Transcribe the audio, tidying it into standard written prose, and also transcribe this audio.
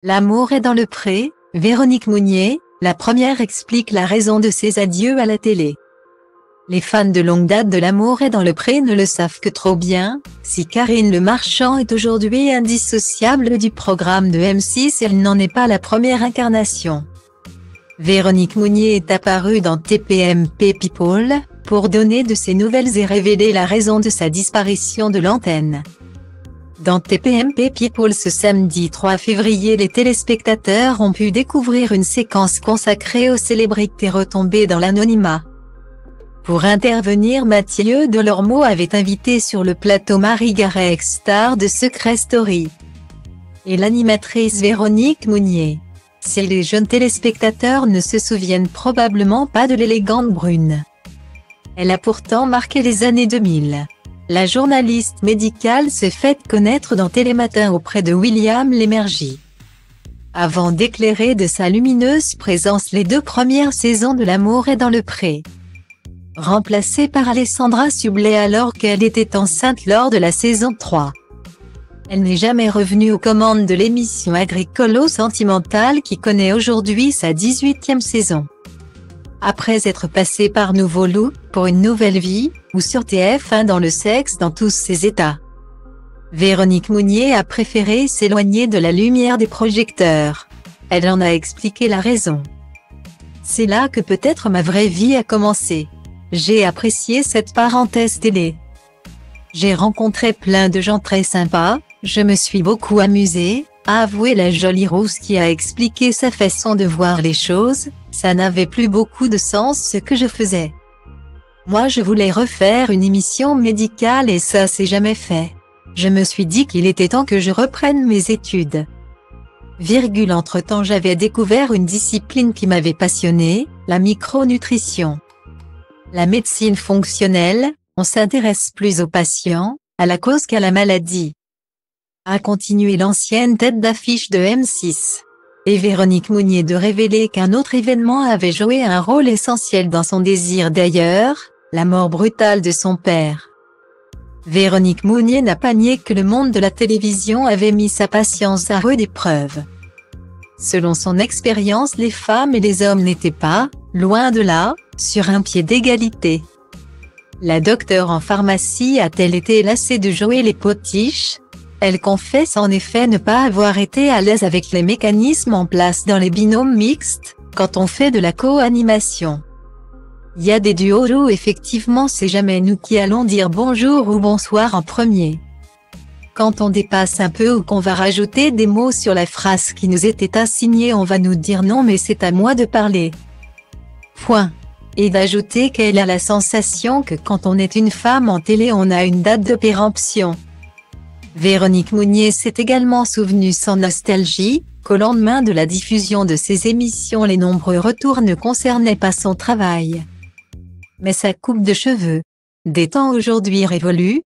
L'amour est dans le pré, Véronique Mounier, la première explique la raison de ses adieux à la télé. Les fans de longue date de L'amour est dans le pré ne le savent que trop bien, si Karine Le Marchand est aujourd'hui indissociable du programme de M6, elle n'en est pas la première incarnation. Véronique Mounier est apparue dans TPMP People, pour donner de ses nouvelles et révéler la raison de sa disparition de l'antenne. Dans TPMP People ce samedi 3 février, les téléspectateurs ont pu découvrir une séquence consacrée aux célébrités retombées dans l'anonymat. Pour intervenir, Mathieu Delormeau avait invité sur le plateau Marie Garet, ex-star de Secret Story, et l'animatrice Véronique Mounier. Si les jeunes téléspectateurs ne se souviennent probablement pas de l'élégante brune, elle a pourtant marqué les années 2000. La journaliste médicale s'est faite connaître dans Télématin auprès de William Lémergie, avant d'éclairer de sa lumineuse présence les 2 premières saisons de L'amour est dans le pré. Remplacée par Alessandra Sublet alors qu'elle était enceinte lors de la saison 3. Elle n'est jamais revenue aux commandes de l'émission agricolo-sentimentale qui connaît aujourd'hui sa 18e saison. Après être passée par Nouveau Look, Pour une nouvelle vie, ou sur TF1 dans Le sexe dans tous ses états, Véronique Mounier a préféré s'éloigner de la lumière des projecteurs. Elle en a expliqué la raison. C'est là que peut-être ma vraie vie a commencé. J'ai apprécié cette parenthèse télé. J'ai rencontré plein de gens très sympas, je me suis beaucoup amusée, a avoué la jolie rousse qui a expliqué sa façon de voir les choses. Ça n'avait plus beaucoup de sens ce que je faisais. Moi je voulais refaire une émission médicale et ça s'est jamais fait. Je me suis dit qu'il était temps que je reprenne mes études. Entre-temps j'avais découvert une discipline qui m'avait passionnée, la micronutrition. La médecine fonctionnelle, on s'intéresse plus aux patients, à la cause qu'à la maladie, a continué l'ancienne tête d'affiche de M6. Et Véronique Mounier de révéler qu'un autre événement avait joué un rôle essentiel dans son désir d'ailleurs, la mort brutale de son père. Véronique Mounier n'a pas nié que le monde de la télévision avait mis sa patience à rude épreuve. Selon son expérience, les femmes et les hommes n'étaient pas, loin de là, sur un pied d'égalité. La docteure en pharmacie a-t-elle été lassée de jouer les potiches ? Elle confesse en effet ne pas avoir été à l'aise avec les mécanismes en place dans les binômes mixtes, quand on fait de la co-animation. Il y a des duos où effectivement c'est jamais nous qui allons dire bonjour ou bonsoir en premier. Quand on dépasse un peu ou qu'on va rajouter des mots sur la phrase qui nous était assignée, on va nous dire non mais c'est à moi de parler. Point. Et d'ajouter qu'elle a la sensation que quand on est une femme en télé on a une date de péremption. Véronique Mounier s'est également souvenue sans nostalgie, qu'au lendemain de la diffusion de ses émissions les nombreux retours ne concernaient pas son travail, mais sa coupe de cheveux. Des temps aujourd'hui révolus,